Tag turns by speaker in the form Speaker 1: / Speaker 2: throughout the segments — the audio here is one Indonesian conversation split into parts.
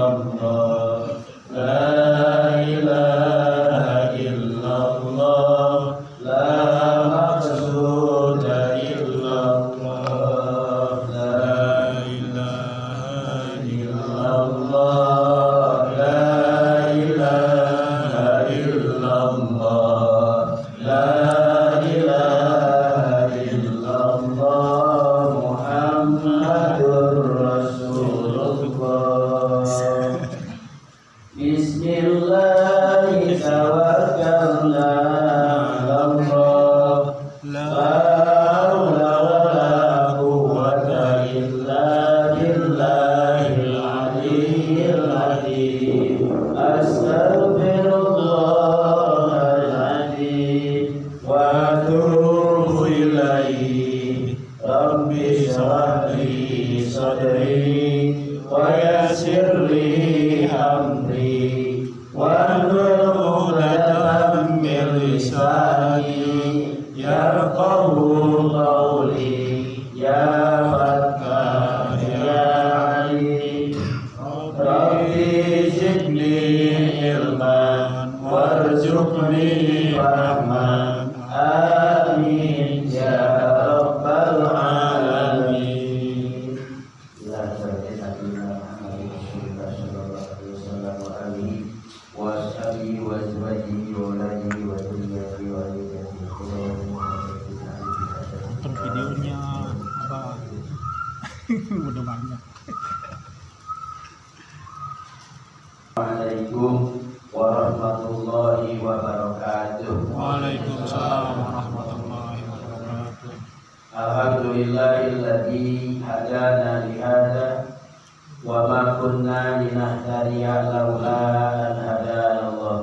Speaker 1: illallah, la ilaha illallah, la maqsuda illallah, la ilaha illallah, la ilaha illallah, la ilaha illallah, Muhammadur Rasulullah. Bismillahi tawakkalna 'alallah, la haula wala quwwata illa billahil aliyyil azim. Astaghfirullahal azim wa atubu ilaihi. Rabbi shrah li sadri wa yassir li amri wahlul 'uqdatam min lisani yafqahu qawli. Ya Fattah ya Alim, Rabbi zidni ilman warzuqni fahman. Amin ya rabbal alamin. Ya Sayyidina Muhammad sallallahu alaihi wasallam wa alihi wa sahbihi wa azwajihi wa alihi wa dhurriyyatihi wa
Speaker 2: Nonton videonya apa? Udah banyak.
Speaker 1: Assalamualaikum warahmatullahi wabarakatuh.
Speaker 2: Waalaikumsalam warahmatullahi wabarakatuh.
Speaker 1: Alhamdulillahilladzi hadana li hadza wa ma kunna linahtadiya laula an hadana Allah.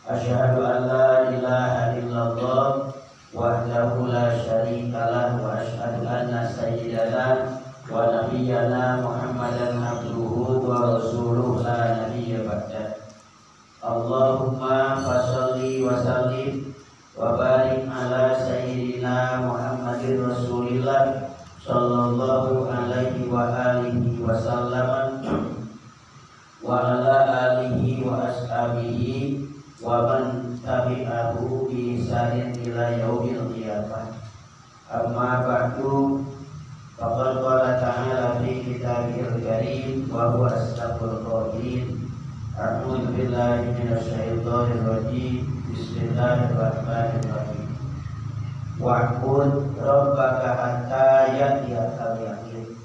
Speaker 1: Asyhadu an la ilaha illallah wahdahu la syarika lah wa asyhadu anna sayyidana wa nabiyyana Muhammadan abduhu wa rasuluhu la nabiyya ba'da. Allahumma fasholli wa sallim wa barik ala sayyidina Muhammadin Rasulillah sallallahu alaihi wa alihi wa sallam wa ala alihi wa ashabihi wa man tabi'ahu bi ihsanin ila yaumil qiyamah. Amma ba'du, faqad qala ta'ala fi kitabihil karim wa huwa asdaqul qa'ilin. A'udzu billahi minasy syaithanir rajim. Bismillahirrahmanirrahim. Wa'bud rabbaka hatta ya'tiyakal yaqin.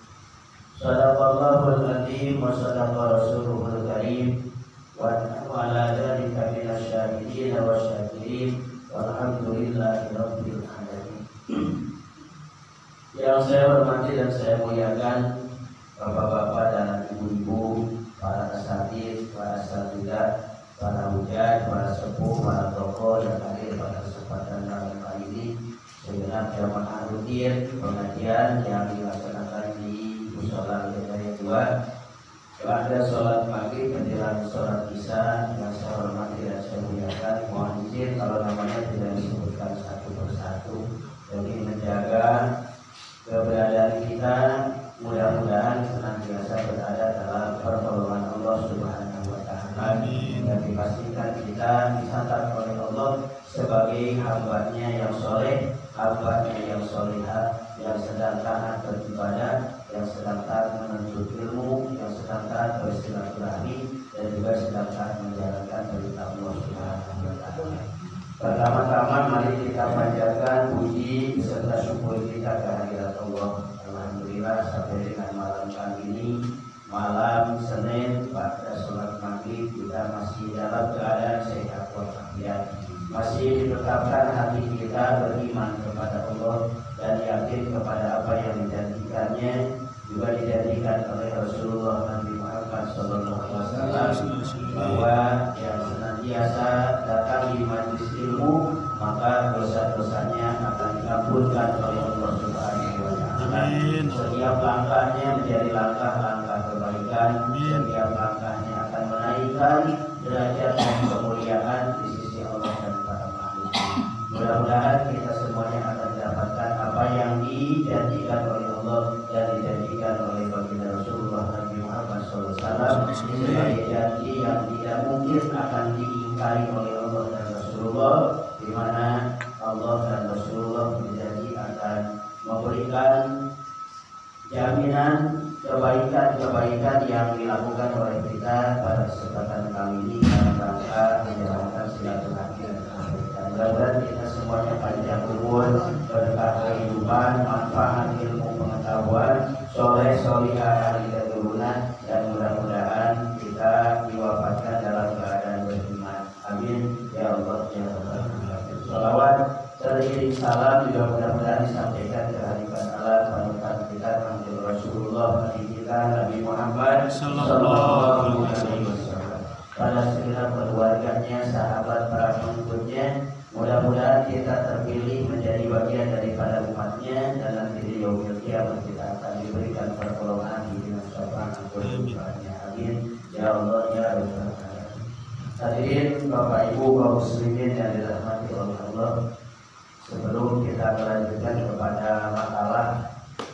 Speaker 1: Shadaqallahul azim wa shadaqa rasuluhul karim. Wa ala dzalika minasy syahidin wa syakirin. Walhamdulillahi rabbil alamin. Yang saya hormati dan saya muliakan bapak-bapak dan ibu-ibu, para asatidz, para asatidzah, para hujat, para sepuh, para tokoh yang hadir pada kesempatan malam kali ini. Segenap jamaah rutin pengajian yang dilaksanakan di Mushola Hidayah 2. Pada sholat maghrib menjelang sholat isya yang saya hormati dan saya muliakan, mohon izin kalau namanya tidak disebutkan satu persatu demi menjaga keberadaan kita. Mudah-mudahan senantiasa berada dalam pertolongan Allah Subhanahu wa Ta'ala.
Speaker 2: Amin.
Speaker 1: Dan dipastikan kita dicatat oleh Allah sebagai hamba-Nya yang soleh, hamba-Nya yang solehah, yang sedang taat beribadah, yang sedang taat menuntut ilmu, yang sedang taat bersilaturahmi, dan juga sedang taat menjalankan perintah Allah Subhanahu wa Ta'ala. Pertama-tama mari kita panjatkan puji serta syukur kita kehadirat Allah. Alhamdulillah sampai dengan malam kali ini, malam Senin pada sholat maghrib, kita masih dalam keadaan sehat walafiat, masih ditetapkan hati kita beriman kepada Allah dan yakin kepada apa yang dijanjikannya, juga dijanjikan oleh Rasulullah Nabi Muhammad SAW, bahwa yang senantiasa datang di majelis ilmu maka dosa-dosanya akan diampunkan oleh Allah Subhanahu wa Ta'ala. Setiap langkahnya menjadi langkah-langkah kebaikan. Setiap langkahnya akan menaikkan derajat dan kemuliaan di sisi Allah dan para makhluk. Mudah-mudahan kita semuanya akan mendapatkan apa yang dijanjikan oleh Allah dan dijanjikan oleh baginda Rasulullah Nabi Muhammad SAW sebagai janji yang tidak mungkin akan diingkari oleh Allah dan Rasulullah, di mana Allah dan Rasulullah berjanji akan memberikan jaminan kebaikan-kebaikan yang dilakukan oleh kita pada kesempatan kali ini dalam rangka menjalankan silaturahmi dan kebaikan. Mudah-mudahan kita semuanya panjang umur, berkah kehidupan, manfaat ilmu pengetahuan, soleh solihah ahli keturunan, dan mudah-mudahan kita diwafatkan dalam keadaan beriman. Amin ya Allah ya Rabbal alamin. Shalawat seiring salam juga mudah-mudahan disampaikan ke hadirat Allah panutan kita Nabi Rasulullah kita Nabi Muhammad sallallahu alaihi wasallam, pada segenap keluarganya, sahabat, para pengikutnya. Mudah-mudahan kita terpilih menjadi bagian daripada umatnya, dan nanti di yaumil qiyamah kita akan diberikan pertolongan dengan syafaat Al-Qur'annya. Amin ya Allah ya Rabbal alamin. Hadirin Bapak Ibu kaum muslimin yang dirahmati oleh Allah, sebelum kita melanjutkan kepada makalah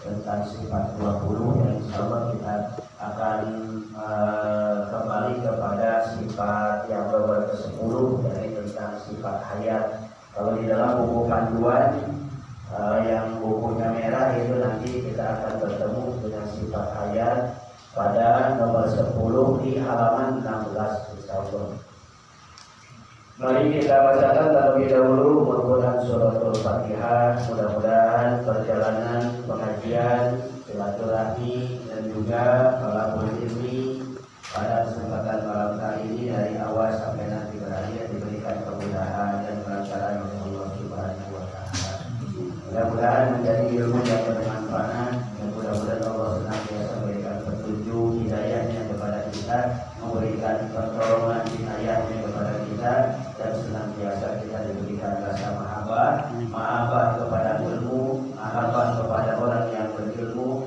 Speaker 1: tentang sifat 20 yang insyaallah kita akan kembali kepada sifat yang nomor ke-10, dari tentang sifat hayat. Kalau di dalam buku panduan yang bukunya merah itu nanti kita akan bertemu dengan sifat hayat pada nomor 10 di halaman 16 insyaallah. Mari kita bacakan terlebih dahulu mudah-mudahan suratul Fatihah. Mudah-mudahan perjalanan pengajian, silaturahmi, dan juga talabul ilmi pada kesempatan malam kali ini dari awal sampai nanti berakhir diberikan kemudahan dan kelancaran oleh Allah Subhanahu wa taala. Mudah-mudahan menjadi ilmu yang bermanfaat, dan mudah-mudahan Allah senantiasa memberikan petunjuk hidayahnya kepada kita, memberikan pertolongan hidayahnya kepada kita, dan senantiasa kita diberikan rasa mahabbah kepada ilmu, mahabbah kepada orang yang berilmu,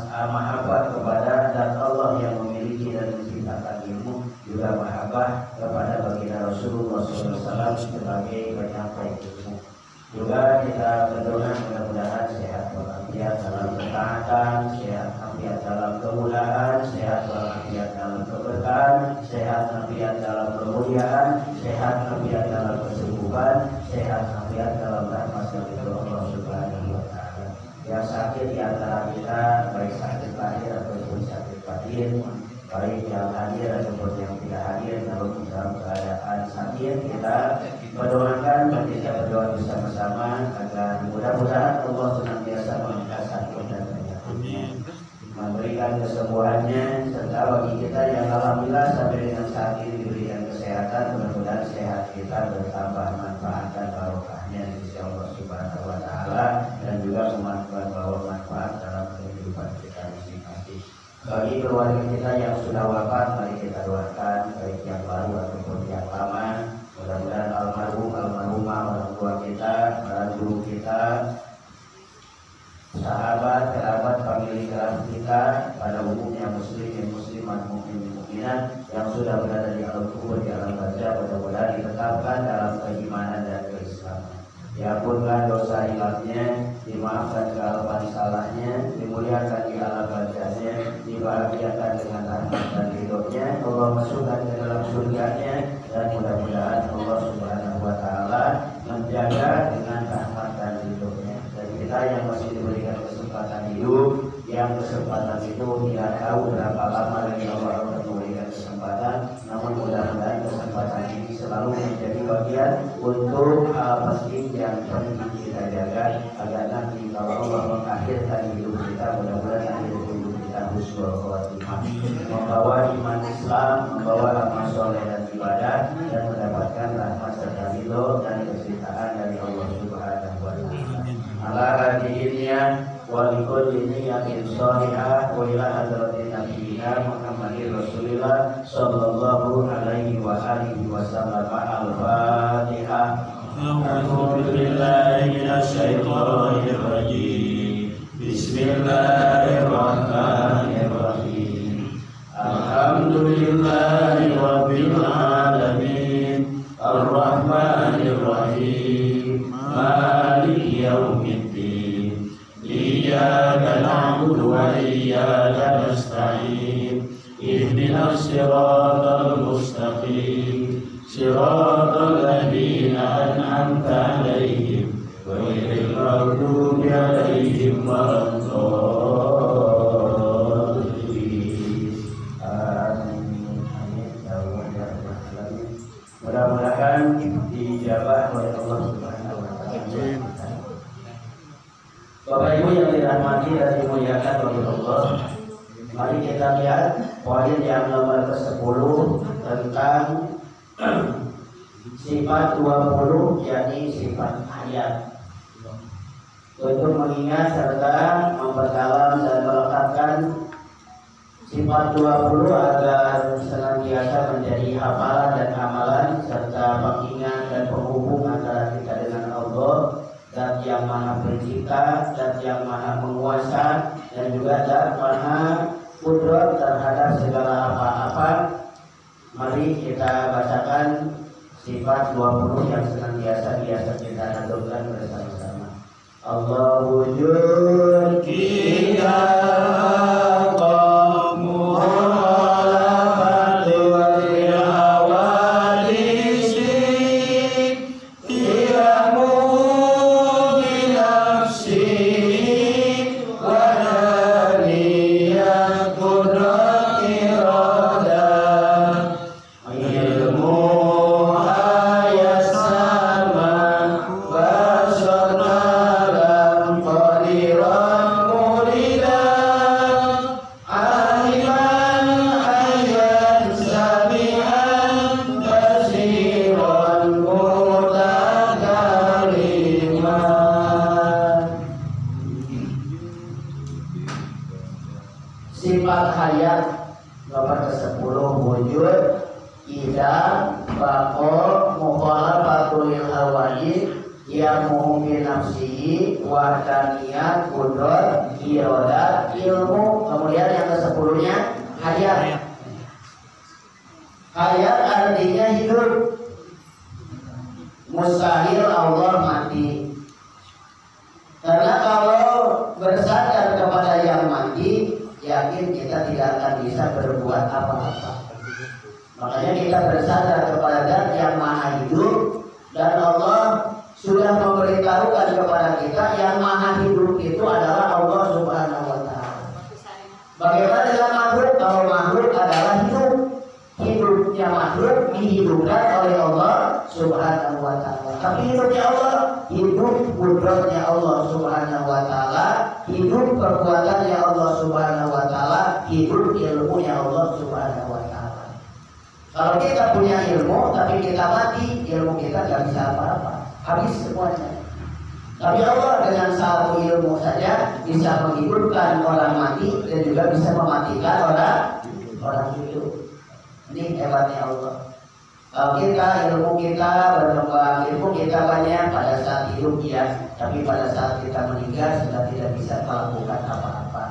Speaker 1: mahabbah kepada zat Allah yang memiliki dan menciptakan ilmu, juga mahabbah kepada baginda Rasulullah SAW sebagai penyampai ilmu. Juga kita berdoa mudah-mudahan sehat walafiat dalam ketaatan, sehat walafiat dalam kemudahan, sehat walafiat dalam keberkahan, sehat walafiat dalam kemuliaan, sehat walafiat dalam kesembuhan, sehat walafiat dalam rahmat dari Allah Subhanahu wa taala. Yang sakit di antara kita, baik sakit lahir ataupun sakit batin, baik yang hadir ataupun yang tidak hadir, dalam keadaan sakit, kita berdoakan dan kita berdoa bersama-sama agar mudah-mudahan Allah senantiasa mengangkat sakit dan penyakitnya, memberikan kesembuhannya, serta bagi kita yang alhamdulillah sampai dengan saat ini diberikan kesehatan, mudah-mudahan sehat kita bertambah manfaat dan barokahnya insya Allah Subhanahu wa taala, dan juga membawa manfaat dalam kehidupan kita masing-masing. Bagi keluarga kita yang sudah wafat, mari kita doakan, baik yang baru ataupun yang lama. Mudah-mudahan almarhum, almarhumah, orang tua kita, para guru kita, sahabat, kerabat, famili kerabat kita, pada umumnya muslimin, muslimat, mukmin, mukminat yang sudah berada di alam kubur, di alam barzakh, mudah-mudahan ditetapkan dalam keimanan dan keislaman. Diampunkan dosa hilangnya, dimaafkan kesalahan salahnya, dimuliakan di alam barzahnya, dibahagiakan dengan rahmat dan ridhonya, Allah masukkan ke dalam surganya, dan mudah-mudahan Allah Subhanahu wa taala menjaga dengan rahmat dan ridhonya. Dan kita yang masih diberikan kesempatan hidup, yang kesempatan itu tidak tahu berapa lama lagi Allah akan memberikan kesempatan, namun mudah-mudahan kesempatan ini selalu menjadi bagian untuk hal penting yang penting kita jaga, agar nanti kalau Allah mengakhirkan hidup kita, mudah-mudahan akhir hidup kita husnul khotimah, membawa iman Islam, membawa amal soleh dan ibadah, dan mendapatkan rahmat serta ridho dan kecintaan dari Allah Subhanahu wa taala. Ala hadirinnya wa likulli niyatin shalihah wa ila hadratin nabiyina Muhammadir Rasulillah sallallahu alaihi wa alihi wasallam. Al-Fatihah. A'udzu billahi minasyaitonir rajim. Bismillahirrahmanirrahim. Alhamdulillahi rabbil alamin. Ar-Rahmanir Rahim. Maliki yaumiddin. Iyyaka na'budu wa iyyaka nasta'in. اهدنا الصراط المستقيم صراط الذين أنعمت عليهم غير المغضوب عليهم ولا الضالين. Mudah-mudahan dijabah oleh Allah Subhanahu wa taala. Bapak Ibu yang dirahmati dan dimuliakan oleh Allah, mari kita lihat poin yang nomor ke-10 tentang sifat 20, yakni sifat hayat. Untuk mengingat serta memperdalam dan melekatkan sifat 20 agar senantiasa menjadi hafalan dan amalan serta pengingat dan penghubung antara kita dengan Allah, Zat yang Maha Pencipta, Zat yang Maha Menguasa, dan juga Zat Maha Kudrat terhadap segala apa-apa. Mari kita bacakan sifat 20 yang senantiasa biasa kita haturkan bersama-sama. Allahu wujud kita sifat hayat nomor ke-10 wujud idam baqo mukhalafatul hawadits yang muhmin nafsihi wahdaniyat qudrat iradat ilmu. Kemudian yang ke-10-nya hayat. Hayat artinya hidup. Mustahil Allah mati. Karena kalau bersandar kepada yang mati, yakin kita tidak akan bisa berbuat apa-apa. Makanya kita bersandar kepada Zat yang Maha Hidup, dan Allah sudah memberitahukan kepada kita yang Maha Hidup itu adalah Allah Subhanahu wa taala. Bagaimana dengan makhluk? Kalau makhluk adalah hidup, hidupnya makhluk dihidupkan oleh Allah Subhanahu wa taala. Tapi hidupnya Allah, hidup kudratnya Allah Subhanahu wa taala, hidup kekuatannya Allah Subhanahu wa taala, hidup ilmunya Allah Subhanahu wa taala. Kalau kita punya ilmu tapi kita mati, ilmu kita tidak bisa apa-apa, habis semuanya. Tapi Allah dengan satu ilmu saja bisa menghidupkan orang mati dan juga bisa mematikan orang hidup. Ini hebatnya Allah. Kalau kita ilmu kita berkembang, ilmu kita banyak pada saat hidup ya, tapi pada saat kita meninggal sudah tidak bisa melakukan apa-apa.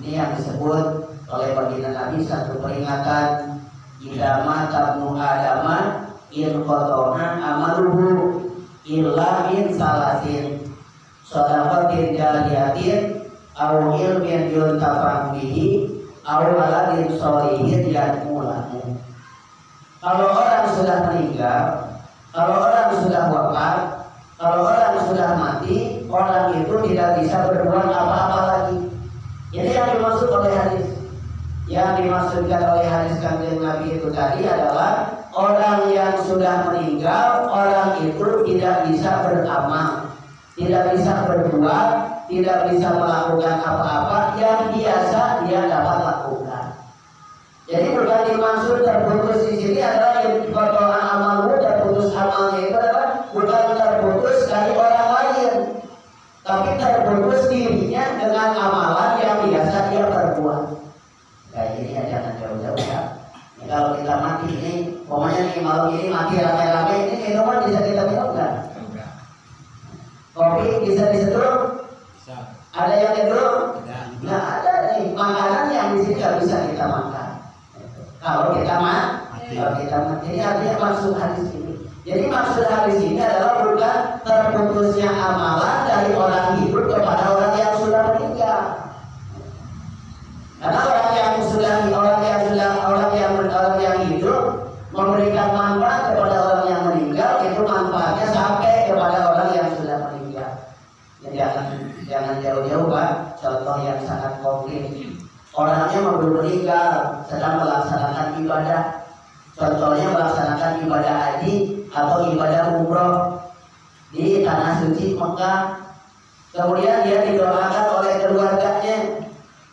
Speaker 1: Ini yang disebut oleh baginda Nabi satu peringatan, idama tabnu adama in qatona amaluhu illa min salasin shadaqatin jariyatin aw ilmin yuntafa'u bihi aw waladin sholihin yad'ulahu. Kalau orang sudah meninggal, kalau orang sudah wafat, kalau orang sudah mati, orang itu tidak bisa berbuat apa-apa lagi. Ini yang dimaksud oleh hadis. Yang dimaksudkan oleh hadis Kanjeng Nabi itu tadi adalah orang yang sudah meninggal, orang itu tidak bisa beramal, tidak bisa berbuat, tidak bisa melakukan apa-apa yang biasa dia dapat lakukan. Jadi bukan dimaksud terputus di sini adalah yang kotoran amalmu, terputus amalnya itu adalah bukan terputus dari orang lain, tapi terputus dirinya dengan amalan yang biasa dia perbuat. Kayak ini ya, jangan jauh-jauh ya. Kalau kita mati ini, pokoknya nih malam ini mati rame-rame, ini minuman bisa kita minum nggak? Kopi bisa diseduh? Ada yang seduh? Nggak ada nih makanan yang di sini nggak bisa kita makan. Kalau kita mati, ini artinya maksud hadis ini. Jadi maksud hadis ini adalah bukan terputusnya amalan dari orang hidup kepada orang yang sudah meninggal. Karena orang yang sudah meninggal sedang melaksanakan ibadah. Contohnya melaksanakan ibadah haji atau ibadah umroh di tanah suci Mekah. Kemudian dia didoakan oleh keluarganya.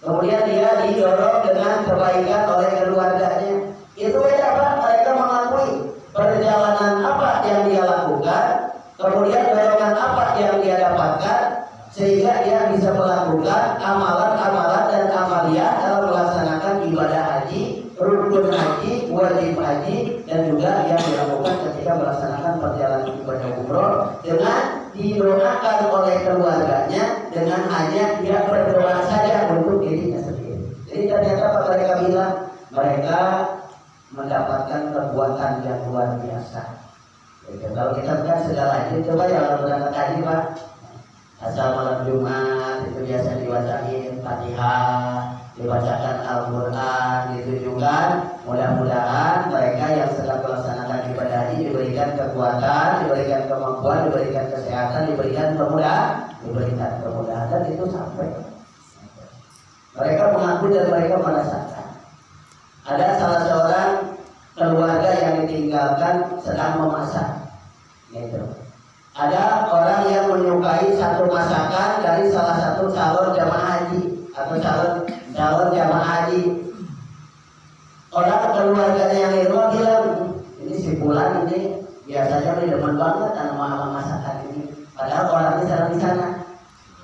Speaker 1: Kemudian dia didorong dengan kebaikan oleh keluarganya. Itu beda Pak, mereka mengakui perjalanan apa yang dia lakukan, kemudian dorongan apa yang dia dapatkan, sehingga dia bisa melakukan amalan-amalan dan amalia dalam melaksanakan ibadah haji, rukun haji, wajib haji, dan juga yang dilakukan ketika melaksanakan perjalanan ibadah umroh dengan didoakan oleh keluarganya, dengan hanya dia berdoa saja untuk dirinya sendiri. Jadi ternyata apa mereka bilang? Mereka mendapatkan kekuatan yang luar biasa. Jadi, kalau kita bukan segala haji, coba ya kalau berangkat haji Pak, asal malam Jumat itu biasa dibacain Fatihah, dibacakan Al-Quran, ditujukan. Mudah-mudahan mereka yang sedang melaksanakan ibadah haji diberikan kekuatan, diberikan kemampuan, diberikan kesehatan, diberikan kemudahan, dan itu sampai. Mereka mengaku dan mereka merasakan. Ada salah seorang keluarga yang ditinggalkan sedang memasak. Gitu. Ada orang yang menyukai satu masakan dari salah satu calon jamaah haji atau calon jamaah haji. Orang keluarganya yang di rumah bilang, ini si Fulan ini biasanya ini demen banget sama masakan ini. Padahal orangnya sedang di sana.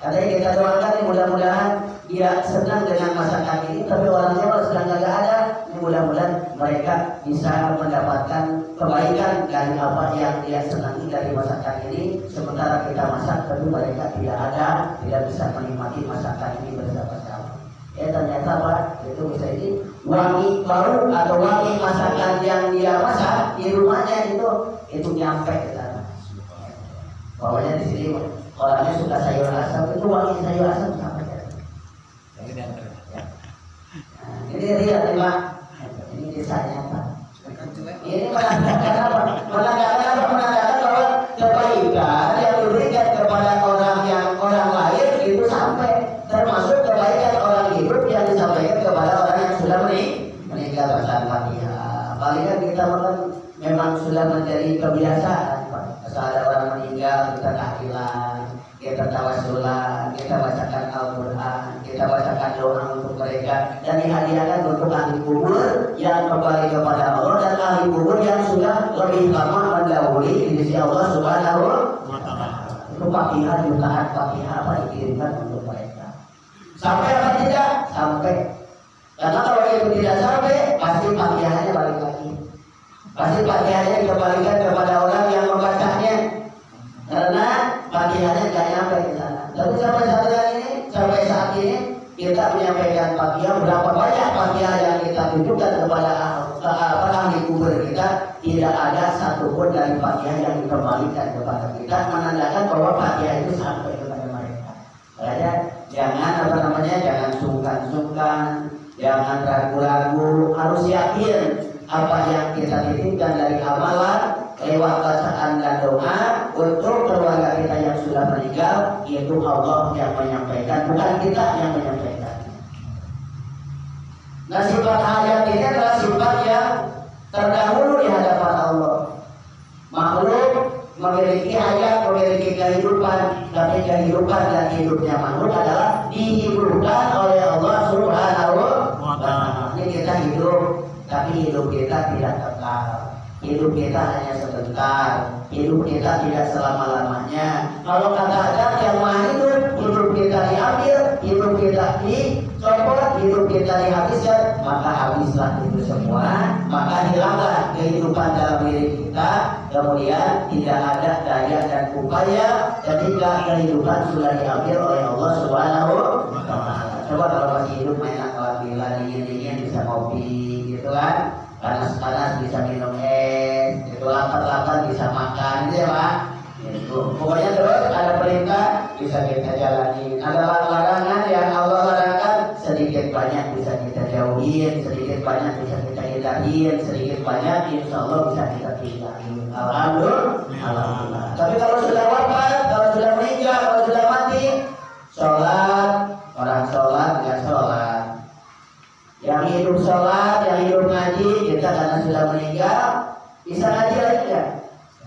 Speaker 1: Katanya kita doakan nih mudah-mudahan dia senang dengan masakan ini, tapi orangnya kalau sedang nggak ada, mudah-mudahan mereka bisa mendapatkan kebaikan dari apa yang dia senangi dari masakan ini. Sementara kita masak, tapi mereka tidak ada, tidak bisa menikmati masakan ini bersama-sama. Ternyata Pak, itu bisa ini wangi baru atau wangi masakan yang dia masak di rumahnya itu nyampe ke sana. Pokoknya di sini orangnya suka sayur asam, itu wangi sayur asam sampai. Ini lihat nih Pak, ini desanya Pak. Ini menandakan apa? Menandakan bahwa kebaikan yang diberikan kepada orang lain itu sampai, termasuk kebaikan orang hidup yang disampaikan kepada orang yang sudah meninggal bacaan Fatihah. Paling kan kita memang sudah menjadi kebiasaan Pak. Asal ada orang meninggal kita tahlilan, kita tawasulan, kita bacakan Al-Quran, kita bacakan doa untuk mereka, dan dihadiahkan untuk ahli kubur yang kembali kepada Allah dan ahli kubur yang sudah lebih lama mendahului di sisi Allah Subhanahu wa Ta'ala. Itu Fatihah, jutaan Fatihah apa dikirimkan untuk mereka. Sampai apa tidak? Sampai. Karena kalau itu tidak sampai, pasti Fatihahnya balik lagi. Pasti Fatihahnya dikembalikan kepada orang yang membacanya. Karena Fatihahnya tidak nyampe ke sana. Tapi sampai saat ini kita menyampaikan Fatihah, berapa banyak Fatihah yang kita tunjukkan kepada ahli kubur kita, tidak ada satupun dari Fatihah yang dikembalikan kepada kita, menandakan bahwa Fatihah itu sampai kepada mereka. Makanya jangan sungkan-sungkan, jangan ragu-ragu, harus yakin apa yang kita titipkan dari amalan lewat bacaan dan doa untuk keluarga kita yang sudah meninggal, itu Allah yang menyampaikan, bukan kita yang menyampaikan. Nah, sifat hayat ini adalah sifat yang terdahulu di hadapan Allah. Makhluk memiliki hayat, memiliki kehidupan, tapi kehidupan dan hidupnya makhluk adalah dihidupkan oleh Allah Subhanahu wa Ta'ala. Ini kita hidup, tapi hidup kita tidak kekal. Hidup kita hanya sebentar, hidup kita tidak selama-lamanya. Kalau kata Adam yang maha hidup kita diambil, hidup kita dicopot, hidup kita dihabiskan, maka habislah itu semua, maka hilanglah kehidupan dalam diri kita. Kemudian tidak ada daya dan upaya ketika kehidupan sudah diambil oleh Allah Subhanahu wa Ta'ala. Coba kalau masih hidup main akal-akalan, dingin-dingin bisa kopi gitu kan, panas-panas bisa minum es, itu lapar-lapar bisa makan, gitu ya Pak. Itu pokoknya terus ada perintah bisa kita jalani, ada larangan yang Allah larangkan sedikit banyak bisa kita jauhin, sedikit banyak bisa kita hindarin, sedikit banyak insya Allah bisa kita tinggalin. Alhamdulillah. Tapi kalau sudah wafat, kalau sudah meninggal, kalau sudah mati, sholat, orang sholat nggak sholat, Yang hidup sholat, yang hidup ngaji, kita karena sudah meninggal bisa ngaji lagi nggak?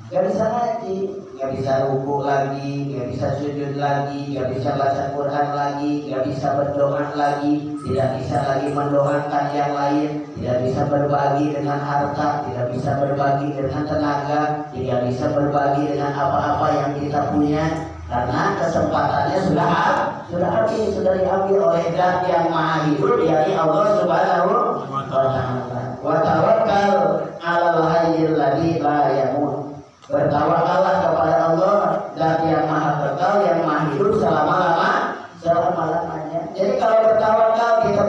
Speaker 1: Nggak bisa ngaji, nggak bisa ruku lagi, nggak bisa sujud lagi, nggak bisa baca Quran lagi, nggak bisa berdoa lagi, tidak bisa lagi mendoakan yang lain, tidak bisa berbagi dengan harta, tidak bisa berbagi dengan tenaga, tidak bisa berbagi dengan apa-apa yang kita punya, karena kesempatannya sudah habis, sudah diambil oleh Zat yang Maha Hidup, yakni Allah Subhanahu wa Ta'ala. Wa tawakkal 'alal hayyil ladzi la yamut. Bertawakallah kepada Allah, Zat yang Maha Kekal, yang Maha Hidup selama-lamanya. Jadi kalau bertawakal kita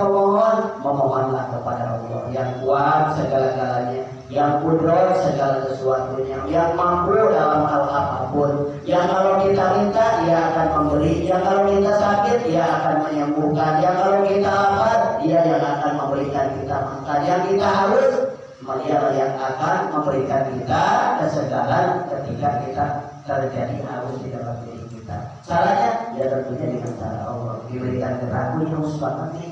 Speaker 1: memohonlah kepada Allah yang kuat segala-galanya, yang kudrat segala sesuatunya, yang mampu dalam hal apapun, yang kalau kita minta Dia akan memberi, yang kalau kita sakit Dia akan menyembuhkan, yang kalau kita lapar Dia yang akan memberikan kita makan, yang kita haus Dia yang akan memberikan kita kesegaran ketika kita terjadi haus di dalam diri kita. Caranya ya tentunya dengan cara Allah, diberikan gerak, haus banget nih,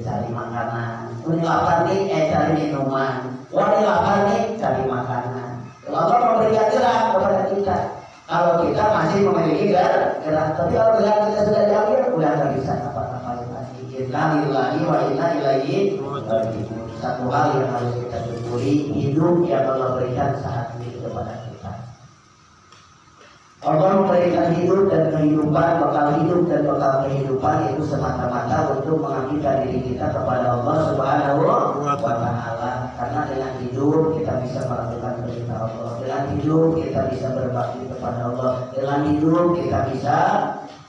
Speaker 1: cari makanan, ini lapar nih, cari minuman, ini lapar nih, cari makanan. Allah memberikan gerak kepada kita. Kalau kita masih memiliki gerak, tapi kalau gerak kita sudah diambil, udah nggak bisa apa-apa lagi. Inna lillahi wa inna ilaihi raji'un. Satu hal yang harus kita syukuri, hidup yang Allah berikan saat ini kepada kita. Allah memberikan hidup dan kehidupan, bekal hidup dan bekal kehidupan itu semata-mata untuk mengabdikan diri kita kepada Allah Subhanahu wa Ta'ala. Karena dengan hidup kita bisa melakukan perintah Allah, dengan hidup kita bisa berbakti kepada Allah, dengan hidup kita bisa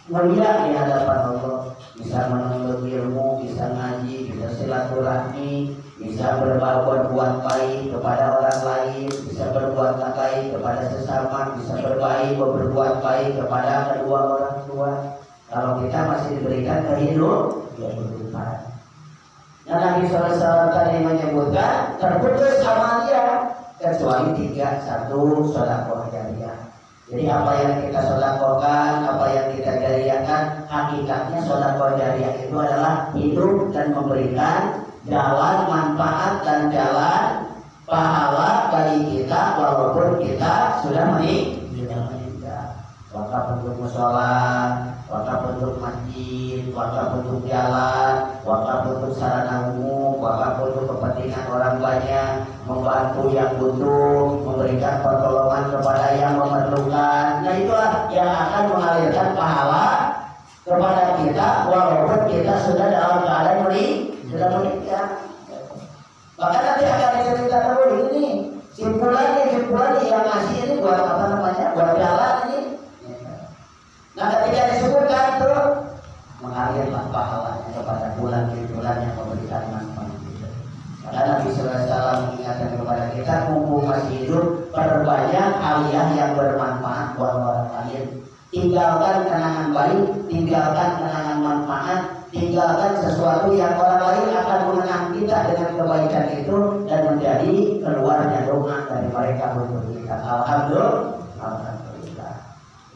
Speaker 1: mulia di hadapan Allah, bisa menuntut ilmu, bisa ngaji, bisa silaturahmi, bisa berbuat baik kepada orang lain, bisa berbuat baik kepada sesama, bisa berbuat baik kepada kedua orang tua. Kalau kita masih diberikan kehidupan. Nah, Nabi SAW tadi menyebutkan terputus amalnya kecuali 3. 1, sedekah jariyah. Jadi apa yang kita sedekahkan, apa yang kita jariahkan, hakikatnya sedekah jariyah itu adalah hidup dan memberikan jalan manfaat dan jalan pahala bagi kita walaupun kita sudah meninggal. Wakaf untuk mushola, wakaf untuk masjid, wakaf untuk jalan, wakaf untuk sarana umum, wakaf untuk kepentingan orang banyak, membantu yang butuh, memberikan pertolongan kepada yang memerlukan. Nah, itulah yang akan mengalirkan pahala kepada kita walaupun kita sudah dalam keadaan menikah. Bahkan nanti akan diceritakan ini simpulan yang ngasih ini buat apa namanya, buat jalan ini. Nah, ketika disebutkan tuh mengalirlah pahalanya kepada bulan yang memberikan manfaat. Karena Nabi SAW mengingatkan kepada kita, mumpung masih hidup, perbanyak aliyah yang bermanfaat buat orang lain. Tinggalkan kenangan baik, tinggalkan kenangan manfaat, tinggalkan sesuatu yang orang lain akan mengenang kita dengan kebaikan itu dan menjadi keluarnya doa dari mereka untuk kita. Alhamdulillah.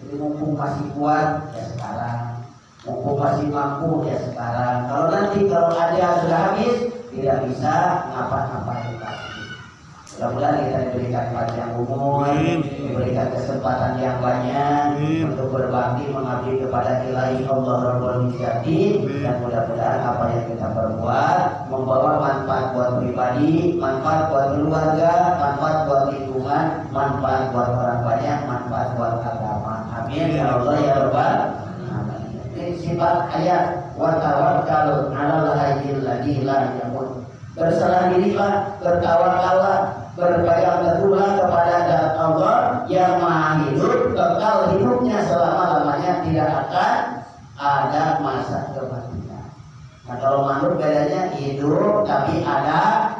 Speaker 1: Jadi mumpung masih kuat ya sekarang, mumpung masih mampu ya sekarang. Kalau nanti ada sudah habis tidak bisa ngapa-ngapain lagi. Mudah-mudahan kita diberikan panjang umur, diberikan kesempatan yang banyak untuk berbakti mengabdi kepada Ilahi Allah Rabbul Izzati, dan mudah-mudahan apa yang kita perbuat membawa manfaat buat pribadi, manfaat buat keluarga, manfaat buat lingkungan, manfaat buat orang banyak, manfaat buat agama. Amin ya Allah ya Rabbal alamin. Ini sifat ayat wa tawakkal 'alal hayyil ladzi la yamut. Berserah dirilah, bertawakallah, berpegang teguhlah kepada Zat Allah yang Maha Hidup, kekal hidupnya selama-lamanya, tidak akan ada masa kematian. Nah, kalau makhluk bedanya hidup tapi ada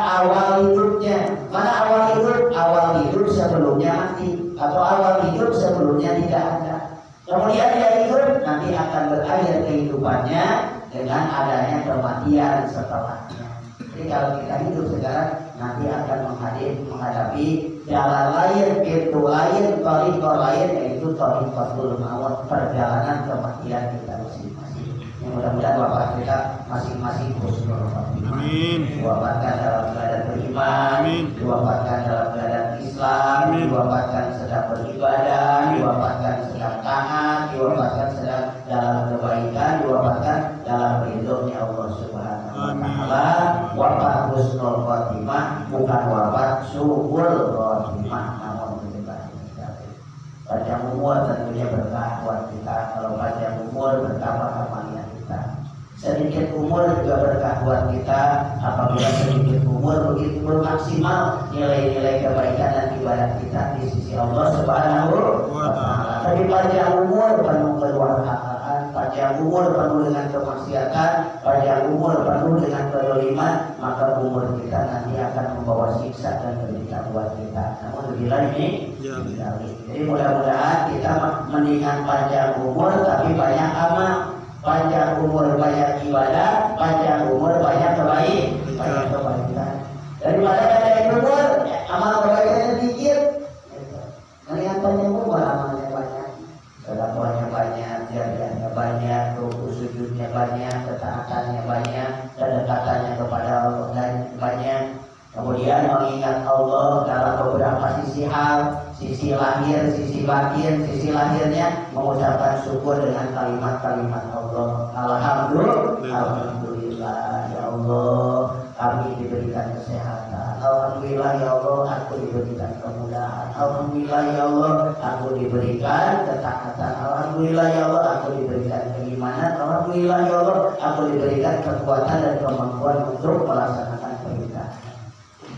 Speaker 1: awal hidupnya. Mana awal hidup? Awal hidup sebelumnya mati, atau awal hidup sebelumnya tidak ada. Kemudian dia hidup, nanti akan berakhir kehidupannya dengan adanya kematian setelahnya. Jadi kalau kita hidup sekarang, nanti akan menghadapi jalan lain, pintu lain, thariqah lain, yaitu thariqatul maut, perjalanan kematian kita masing-masing. Mudah-mudahan wafat kita masing-masing husnul khotimah.
Speaker 2: Amin.
Speaker 1: Diwafatkan dalam keadaan beriman,
Speaker 2: Amin.
Speaker 1: diwafatkan dalam keadaan Islam,
Speaker 2: Amin.
Speaker 1: diwafatkan sedang beribadah, diwafatkan sedang taat, diwafatkan sedang dalam kebaikan, diwafatkan dalam ridhonya Allah Subhanahu wa taala. Wafat husnul khotimah bukan wafat su'ul khotimah, namun panjang umur tentunya berkah buat kita. Kalau panjang umur bertambah amalan kita. Sedikit umur juga berkah buat kita. Apabila sedikit umur begitu bermaksimal nilai-nilai kebaikan dan ibadah kita di sisi Allah Subhanahu wa taala. Tapi panjang umur penuh kedurhakaan, panjang umur penuh dengan kemaksiatan, panjang umur penuh dengan kezaliman, maka umur kita nanti akan membawa siksa dan penderitaan buat kita. Namun lebih lagi jadi mudah-mudahan kita mendingan panjang umur tapi banyak amal, panjang umur banyak ibadah, panjang umur banyak kebaikan. Daripada panjang umur amal kebaikannya dikit, mendingan panjang umur amalnya banyak, sedekahnya banyak, jariahnya banyak, rukuk sujudnya banyak, ketaatannya banyak, kedekatannya kepada Allah banyak. Kemudian mengingat Allah dalam beberapa sisi hal, sisi lahir, sisi batin. Sisi lahirnya mengucapkan syukur dengan kalimat-kalimat Allah. Alhamdulillah ya Allah, kami diberikan kesehatan. Alhamdulillah ya Allah, aku diberikan kemudahan. Alhamdulillah ya Allah, aku diberikan ketaatan. Alhamdulillah ya Allah, aku diberikan keimanan. Alhamdulillah ya Allah, aku diberikan kekuatan dan kemampuan untuk melaksanakan perintah.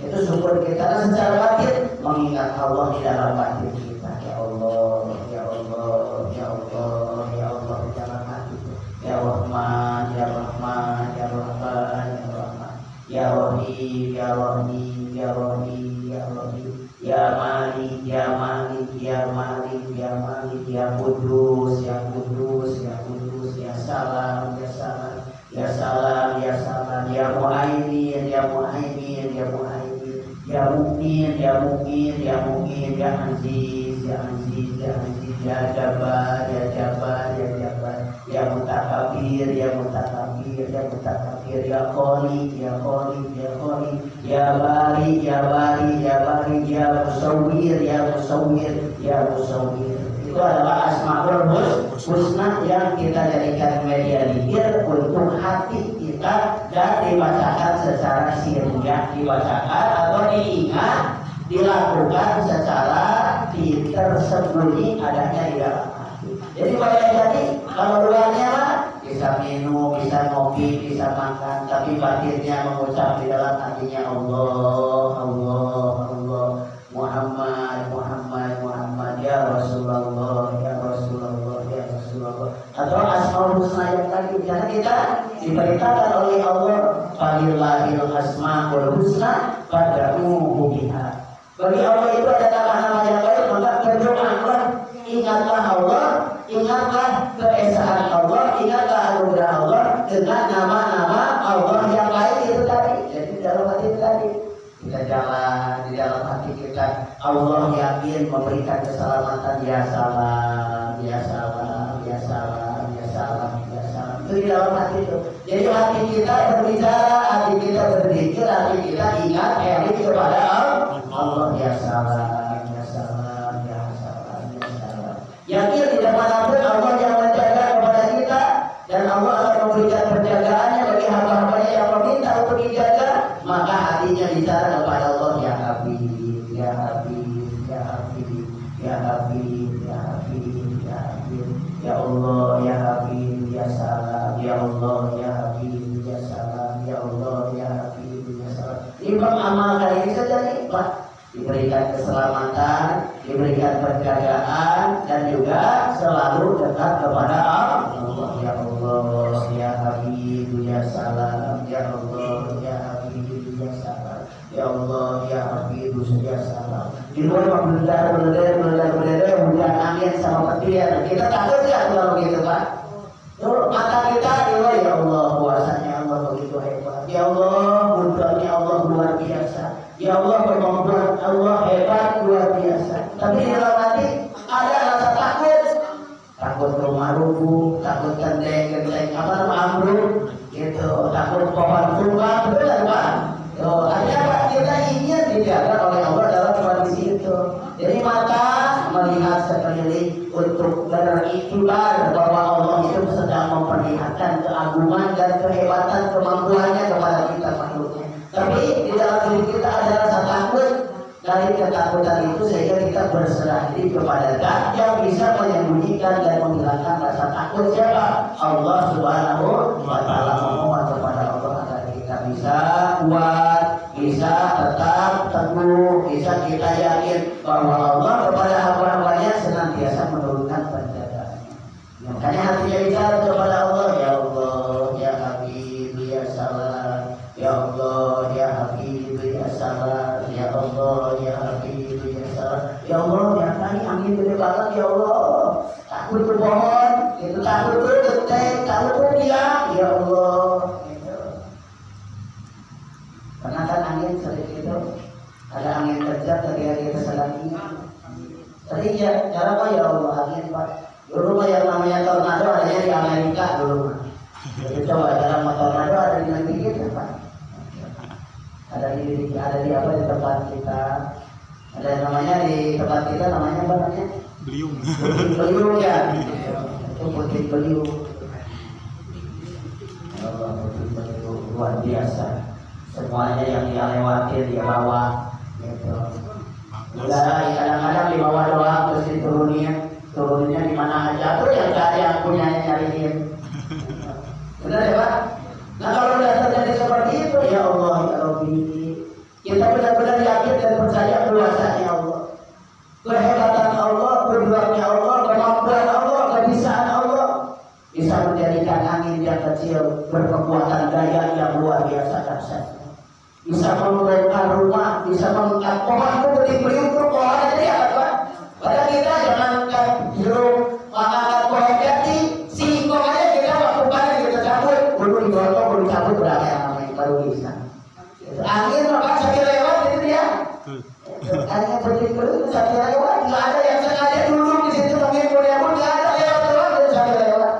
Speaker 1: Itu syukur kita secara batin, mengingat Allah di dalam batin kita. Ya Allah, ya Allah, ya Allah, ya Allah di dalam hati. Ya Rahman, ya Rahman, ya Rahman, ya Rahman. Ya Rahim, ya Rahim, ya Rahim, ya Rahim. Ya Malik, ya Malik, ya Malik, ya Malik, ya Kudus, ya Kudus, ya Kudus, ya Salam, ya Salam, ya Salam, ya Salam, ya Muhaimin, ya Muhaimin, ya Muhaimin. Ya Mukmin, ya Mukmin, ya Mukmin, ya Aziz, ya Aziz, ya Aziz, ya Jabbar, ya Jabbar, ya Jabbar, ya Mutakabir, ya Mutakabir, ya Mutakabir, ya Khaliq, ya Khaliq, ya Khaliq, ya Bari, ya Bari, ya Bari, ya Musawwir, ya Musawwir, ya Musawwir. Itu adalah Asmaul Husna yang kita jadikan media zikir untuk hati kita dan dibacakan secara sirriyah, dibacakan atau diingat, dilakukan secara tersembunyi adanya di dalam hati. Jadi jadi kalau luarnya mah bisa minum, bisa ngopi, bisa makan, tapi batinnya mengucap di dalam hatinya Allah, Allah, Allah, Muhammad, Muhammad, Muhammad, ya Rasulullah, ya Rasulullah, ya Rasulullah. Atau Asmaul Husna yang tadi, karena kita diperintahkan oleh Allah, Falillahil Asmaul Husna fad'uhu biha. Bagi Allah itu ada nama-nama yang baik, maka berdoalah, ingatlah Allah, ingatlah keesaan Allah, ingatlah anugerah Allah dengan nama-nama Allah yang baik itu tadi. Jadi dalam hati tadi kita jalan di dalam hati kita, Allah yakin memberikan keselamatan. Ya salam, ya salam, ya salam, ya salam, ya salam. Itu di dalam hati itu. Jadi hati kita berbicara, hati kita berzikir, hati kita ingat erik kepada Allah. Ya salam, ya salam, ya salam, ya salam. Yakin tidak manapun Allah yang menjaga kepada kita, dan Allah akan memberikan penjagaannya bagi hamba-hambanya yang meminta untuk dijaga. Maka hatinya bicara kepada Allah, ya Habib, ya Habib, ya Habib, ya Habib, ya Habib, ya Habib, ya Allah, ya Habib, ya Salam, ya Allah, ya Habib, ya Salam, ya Allah, ya Habib, ya Salam. Imam amal kali ini saja nikmat, diberikan keselamatan, diberikan penjagaan, dan juga selalu dekat kepada Allah. Ya Allah, ya Habib, ya Salam, ya Allah, ya Habib, ya Salam, ya Allah, ya Habib, ya Salam. Di luar beledar, hujan angin sama petir. Kita takut ya kalau begitu, Pak? Tuh, mata kita di luar, ya Allah, kuasanya Allah begitu hebat. Ya Allah, mudahnya Allah luar biasa. Ya Allah, kemampuan Allah hebat luar biasa. Tapi di dalam hati ada rasa takut. Takut rumah rubuh, takut genteng, apa nama sekeliling untuk beriktibar bahwa Allah itu sedang memperlihatkan keagungan dan kehebatan kemampuannya kepada kita makhluknya. Tapi di dalam diri kita ada rasa takut. Dari ketakutan itu sehingga kita berserah diri kepada Allah yang bisa menyembunyikan dan menghilangkan rasa takut. Siapa? Allah Subhanahu wa Ta'ala. Memohon kepada Allah agar kita bisa kuat, bisa tetap teguh, bisa kita yakin bahwa Allah kepada hamba-hambanya senantiasa menurunkan penjagaannya. Makanya hatinya bicara kepada Allah, ya Allah, ya Habib, ya Salam, ya Allah, ya Habib, ya Salam, ya Allah, ya Habib, ya Salam, ya Allah, ya kali angin gede banget, ya Allah, takut ke pohon, itu takut ke genteng, takut ke tiang, ya Allah. Karena kan angin sering itu ada angin kencang ketika kita sedang ingin. Sering ya, cara apa ya Allah angin Pak. Dulu mah yang namanya tornado adanya di Amerika dulu mah. Jadi coba dalam tornado ada di negeri kita Pak. Ada di apa di tempat kita. Ada yang namanya di tempat kita namanya apa namanya?
Speaker 2: Beliung.
Speaker 1: Beliung ya. Itu putih beliung. Allah putih beliung luar biasa. Semuanya yang dia lewati dia bawa gitu. Enggak, kadang-kadang dibawa doang terus turunnya di mana aja tuh yang gak ada yang punyanya nyariin. Benar ya Pak? Nah kalau udah terjadi seperti itu ya Allah ya Rabbi, kita benar-benar yakin dan percaya kuasanya Allah, kehebatan Allah, keduanya Allah, kemampuan Allah, kebisaan Allah bisa menjadikan angin yang kecil berkekuatan daya yang luar biasa dahsyat. Bisa membongkar rumah, bisa mengangkat pohon itu ketik beliung ke pohon aja ya Pak. Padahal kita jangan jeruk mengangkat pohon jati, singkong aja kita lakukan kita cabut, belum digotong, belum cabut berapa yang namanya baru bisa. Angin Pak sakit lewat itu dia. Angin ketik beliung sakit lewat, nggak ada yang sengaja duduk di situ mungkin boleh pun nggak ada lewat dan sakit lewat.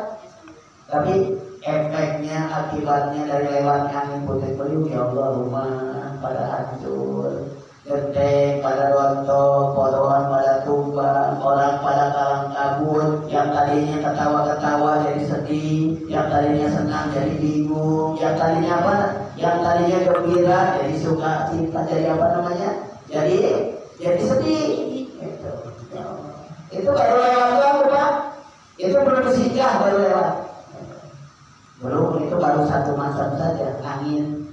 Speaker 1: Tapi efeknya akibatnya dari lewatnya angin puting beliung ya Allah, rumah pada hancur, genteng pada rontok, pohon pada tumbang, orang pada kalang kabut, yang tadinya ketawa-ketawa jadi sedih, yang tadinya senang jadi bingung, yang tadinya apa? Yang tadinya gembira jadi suka cita, jadi apa namanya? Jadi sedih. Itu baru lewat doang Pak. Itu belum singgah baru lewat. Belum, itu baru satu macam saja angin,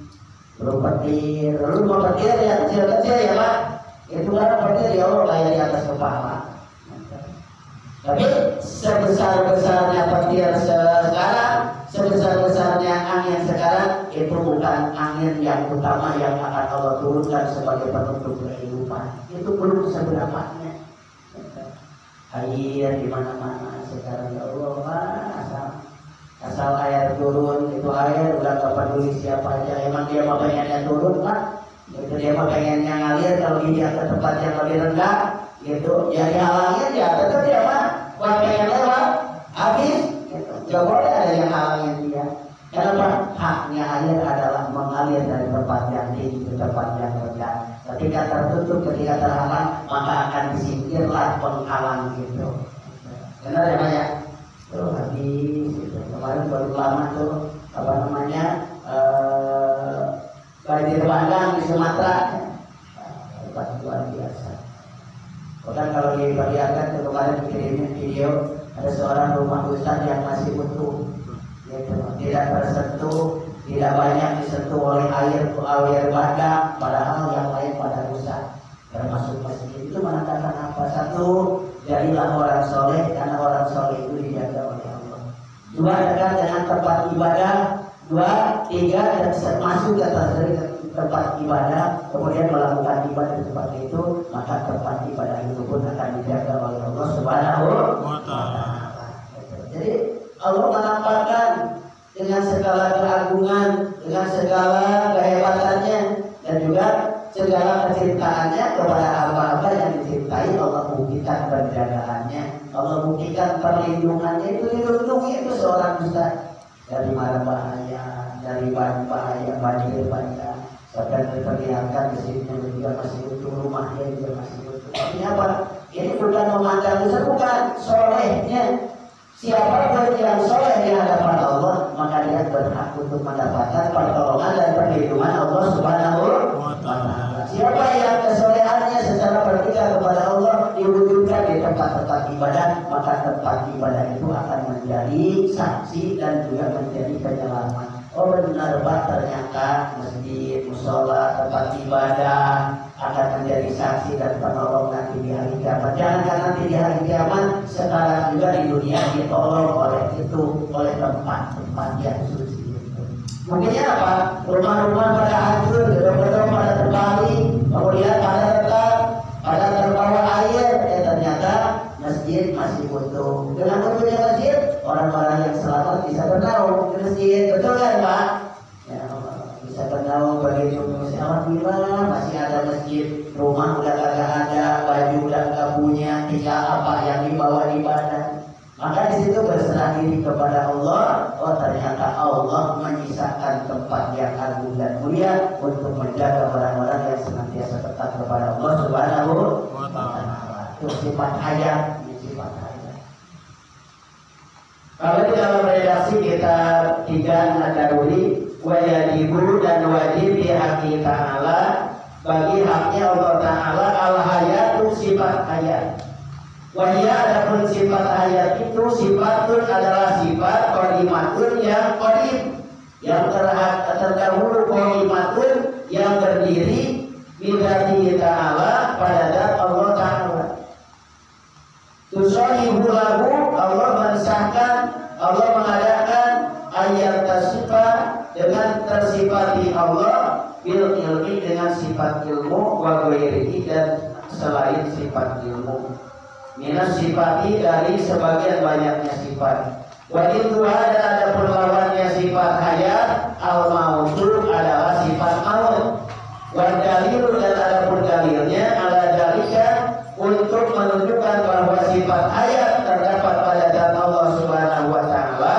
Speaker 1: belum petir, belum mau petir ya kecil-kecil ya Pak. Itu kan petir ya Allah kayak di atas kepala. Tapi sebesar-besarnya petir sekarang, sebesar-besarnya angin sekarang, itu bukan angin yang utama yang akan Allah turunkan sebagai penutup kehidupan. Itu belum seberapanya. Air di mana-mana sekarang ya Allah Pak. Asal air turun, itu air udah gak peduli siapa aja. Emang dia mau pengennya turun Pak, itu dia mau pengennya ngalir. Kalau dia ke tempat yang lebih rendah gitu, ya dihalangin ya tetap dia Pak. Buat pengen lewat habis gitu. Gak boleh ada yang halangin dia. Kenapa? Haknya air adalah mengalir dari tempat yang tinggi ke tempat yang rendah. Ketika tertutup, ketika terhalang, maka akan disingkirlah penghalang gitu. Benar ya Pak ya? Tuh habis gitu. Kemarin baru lama tuh apa namanya banjir bandang di Sumatera, luar biasa. Bahkan kalau diperlihatkan tuh kemarin kirimin video ada seorang rumah ustaz yang masih utuh, gitu. Tidak tersentuh, tidak banyak disentuh oleh air bandang, padahal yang lain pada rusak. Termasuk masjid itu menandakan apa? Satu, jadilah orang soleh karena orang soleh itu dijaga oleh Allah. Dua, dekat dengan tempat ibadah. Dua, tiga, dan masuk ke atas dari tempat ibadah, kemudian melakukan ibadah di tempat itu, maka tempat ibadah itu pun akan dijaga oleh Allah Subhanahu wa Ta'ala. Jadi Allah menampakkan dengan segala keagungan, dengan segala kehebatannya, dan juga segala kecintaannya kepada hamba-hamba yang dicintai. Allah buktikan penjagaannya, Allah buktikan perlindungannya. Itu dilindungi itu seorang ustaz. dari mara bahaya, dari bahaya, banjir bandang. Sampai diperlihatkan mesinnya juga masih utuh, rumahnya juga masih utuh. Artinya apa? Ini bukan memandang besar, bukan solehnya. Siapapun yang soleh di hadapan Allah, maka dia berhak untuk mendapatkan pertolongan dan perlindungan Allah Subhanahu wa Ta'ala. Siapa yang kesolehannya secara vertikal kepada Allah diwujudkan di tempat-tempat ibadah, maka tempat ibadah itu akan menjadi saksi dan juga menjadi penyelamat. Oh benar Pak, ternyata masjid, musola, tempat ibadah akan menjadi saksi dan penolong nanti di hari kiamat. Jangan nanti di hari kiamat, sekarang juga di dunia ditolong oleh itu, oleh tempat-tempat yang suci itu. Mungkinnya apa? Rumah-rumah pada hancur, gedung-gedung pada terbalik, kemudian pada retak, pada terbawa air. Ternyata masjid masih utuh. Dengan utuhnya masjid, orang-orang yang selamat bisa bernaung di masjid, betul kan Pak? Ya, bisa bernaung begitu. Alhamdulillah masih ada masjid, rumah udah kagak ada, baju udah kagak punya, tinggal apa yang dibawa ibadah. Maka di situ berserah diri kepada Allah. Oh ternyata Allah menyisakan tempat yang agung dan mulia untuk menjaga orang-orang yang senantiasa dekat kepada Allah Subhanahu wa Ta'ala. Itu sifat hayat, sifat hayat. Kalau di dalam redaksi kitab 3 Nadaruli, wajibu dan wajib di haki ta'ala, bagi haknya Allah Ta'ala al-hayatu sifat hayat. Wahia adapun sifat hayat itu sifatun adalah sifat qadimatun yang qadim, yang terdahulu, qadimatun yang berdiri bidati ta'ala pada zat Allah Ta'ala. Tusahibu lahu, Allah mensahkan, Allah mengadakan ayat tasifat dengan tersifati Allah bil ilmi dengan sifat ilmu wa ghairihi dan selain sifat ilmu. Minas sifati dari sebagian banyaknya sifat. Wa itu ada pun lawannya sifat hayat, al mautu adalah sifat maut. Wa dalil dan ada pun dalilnya ala dalika untuk menunjukkan bahwa sifat hayat terdapat pada zat Allah Subhanahu wa Ta'ala.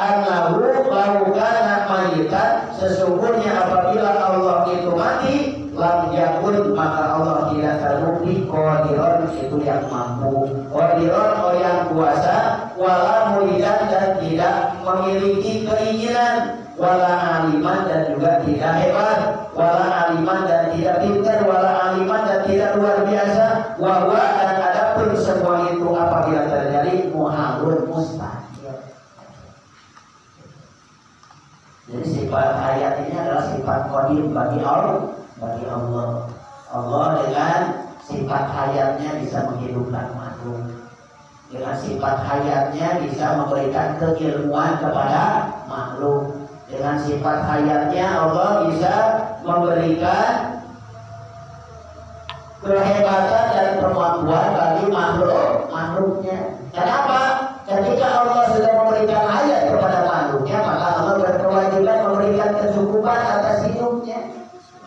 Speaker 1: Annahu lau kana mayitan, sesungguhnya apabila Allah itu mati, lam yakun maka Allah tidak terbukti qadiron itu yang mampu, qadiron yang kuasa, wala muridan dan tidak memiliki keinginan, wala aliman dan juga tidak hebat, wala aliman dan tidak pintar, wala aliman dan tidak luar biasa, wahwa dan adapun semua itu apabila terjadi muhalun mustahil. Jadi sifat hayat ini adalah sifat qadim bagi Allah. Allah dengan sifat hayatnya bisa menghidupkan makhluk. Dengan sifat hayatnya bisa memberikan keilmuan kepada makhluk. Dengan sifat hayatnya Allah bisa memberikan kehebatan dan kemampuan bagi makhluknya. Kenapa? Ketika Allah sudah memberikan hayat kepada makhluknya, maka Allah berkewajiban memberikan kecukupan atas hidupnya.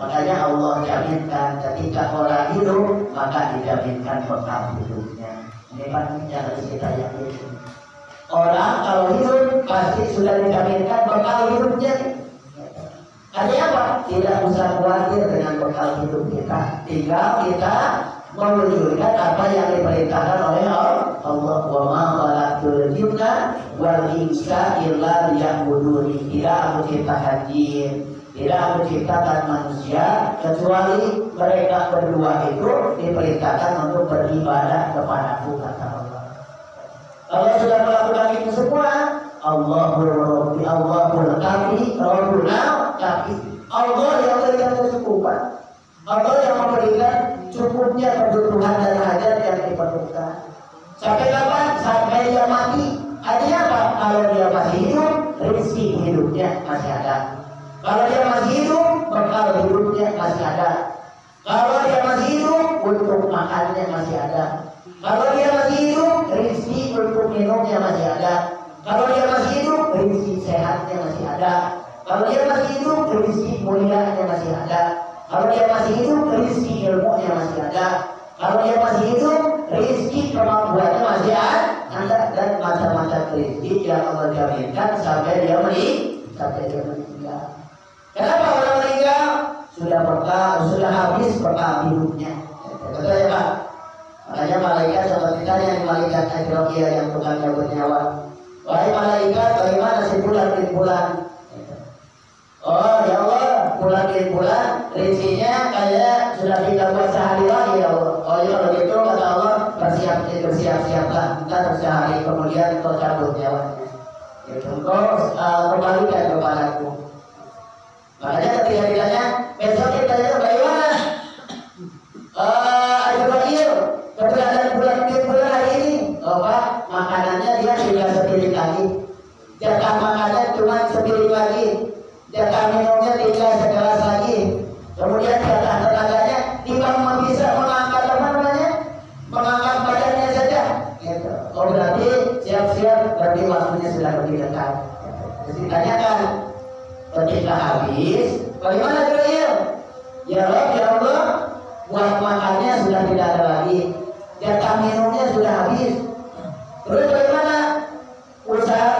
Speaker 1: Makanya Allah jaminkan ketika orang hidup, maka dijaminkan bekal hidupnya. Ini kan jangan kita yakin. Orang kalau hidup pasti sudah dijaminkan bekal hidupnya. Artinya apa? Tidak usah khawatir dengan bekal hidup kita. Tinggal kita mewujudkan apa yang diperintahkan oleh Allah. Wa ma khalaqtul jinna wal insa illa liya'budun. Tidak aku ciptakan jin, tidak aku ciptakan manusia kecuali mereka berdua itu diperintahkan untuk beribadah kepadaku, kata Allah. Allah sudah melakukan itu semua. Allahul Rabbi, Allahul Kafi, Rabbuna Kafi. Allah yang memberikan kecukupan, Allah yang memberikan cukupnya kebutuhan dan hajat yang diperlukan. Sampai kapan? Sampai dia mati. Artinya apa? Kalau dia masih hidup, rezeki hidupnya masih ada. Kalau dia masih hidup, bekal hidupnya masih ada. Kalau dia masih hidup, untuk makannya masih ada. Kalau dia masih hidup, rezeki untuk minumnya masih ada. Kalau dia masih hidup, rezeki sehatnya masih ada. Kalau dia masih hidup, rezeki mulianya masih ada. Kalau dia masih hidup, rezeki ilmunya masih ada. Kalau dia masih hidup, rezeki kemampuannya masih ada dan macam-macam rezeki yang Allah jaminkan sampai dia meninggal. Kenapa orang meninggal? Sudah habis bekal hidupnya. Betul ya Pak? Makanya malaikat seperti tadi yang malaikat Ajraqiyah yang tukang cabut nyawa. Wahai malaikat, bagaimana si bulan? Oh ya Allah, bulan rezekinya kayak sudah kita buat sehari lagi ya Allah. Oh ya kalau gitu kata Allah bersiap-siaplah. Ntar sehari kemudian kau cabut nyawanya. Kau kembalikan kepadaku. Makanya ketika ditanya besok kita itu bagaimana? Ajraqiyah keberadaan bulan hari ini. Oh Pak, makanannya dia tinggal sepiring lagi. Jatah makanan cuma sepiring lagi. Jatah minumnya tinggal segelas lagi. Kemudian jatah tenaganya timbang bisa mengangkat mengangkat badannya saja. Gitu. Oh berarti siap-siap, berarti waktunya sudah lebih dekat. Terus ditanyakan, ketika habis, bagaimana Jibril? Ya Allah, buat makannya sudah tidak ada lagi, jatah minumnya sudah habis. Terus bagaimana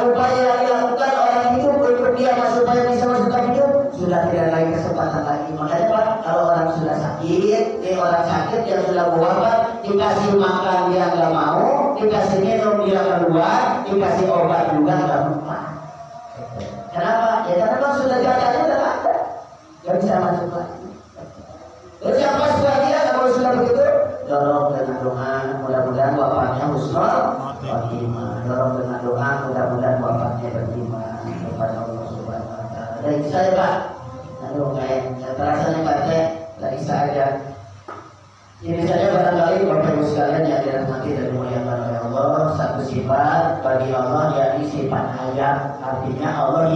Speaker 1: upaya yang dilakukan orang hidup untuk dia supaya bisa masukkan hidup? Sudah tidak lagi kesempatan lagi. Makanya Pak, kalau orang sudah sakit, orang sakit yang sudah wafat, dikasih makan dia nggak mau, dikasih minum dia keluar, dikasih obat juga nggak mau. Kenapa? Ya karena sudah jatahnya sudah ada, nggak bisa masuk lagi. Terus yang pas buat dia kalau sudah begitu, dorong dengan doa, mudah-mudahan wafatnya husnul khotimah. Dorong dengan doa, mudah-mudahan wafatnya beriman kepada Allah Subhanahu Wa Taala. Dan saya Pak, aduh kayak terasanya kata dari saya. Ini saja barangkali Bapak Ibu sekalian yang dirahmati dan dimuliakan oleh Allah, satu sifat bagi Allah yakni sifat hayat. Artinya Allah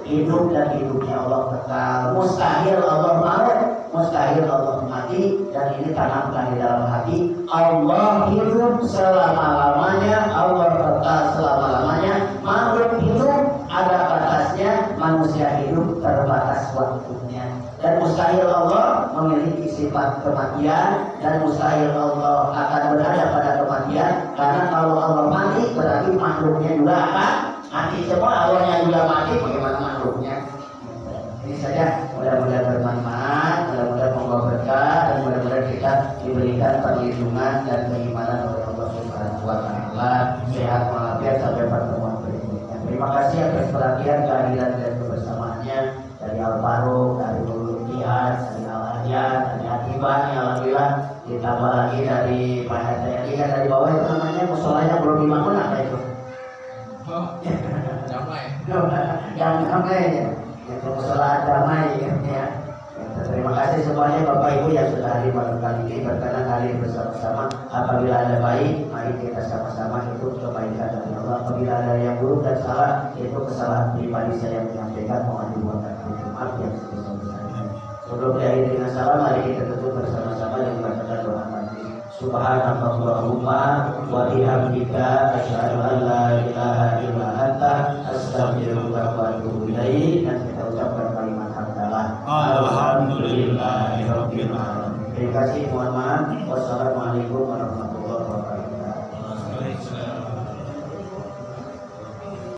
Speaker 1: hidup dan hidupnya Allah kekal. Mustahil Allah maut, mustahil Allah mati, dan ini tanamkan di dalam hati. Allah hidup selama-lamanya, Allah kekal selama-lamanya. Makhluk hidup ada batasnya, manusia hidup terbatas waktunya. Dan mustahil Allah memiliki sifat kematian, dan mustahil Allah akan berada pada kematian, karena kalau Allah mati berarti makhluknya juga akan mati semua. Allahnya juga mati, bagaimana makhluknya? Ini saja, mudah-mudahan bermanfaat, mudah-mudahan membawa berkah, dan mudah-mudahan kita diberikan perlindungan dan keimanan oleh Allah Subhanahu Wa Taala. Sehat walafiat sampai pertemuan berikutnya. Terima kasih atas perhatian, kehadiran dan kebersamaannya dari Al-Faruq, dari Al-Qiyas, dari Al-Ahyan, dari Atiban, alhamdulillah. Ditambah lagi dari Pak RT kan dari bawah itu namanya musolanya belum dibangun, apa itu? Oh, damai. Yang damai ya. Itu musola damai ya. Terima kasih semuanya Bapak Ibu yang sudah hadir pada kali ini, berkenan hadir bersama-sama. Apabila ada baik, mari kita sama-sama itu kebaikan dari Allah. Apabila ada yang buruk dan salah, itu kesalahan pribadi saya menyampaikan, mohon dibuatkan maaf yang sebesar-besarnya. Sebelum diakhiri dengan salam, mari kita tutup bersama-sama dengan membaca doa mati. Subhanallahumma wa bihamdika asyhadu an la ilaha illa anta astaghfiruka wa atubu ilaik. Dan kita ucapkan kalimat hamdalah. Alhamdulillahirabbil alamin. Terima kasih, mohon maaf. Wassalamualaikum warahmatullahi wabarakatuh.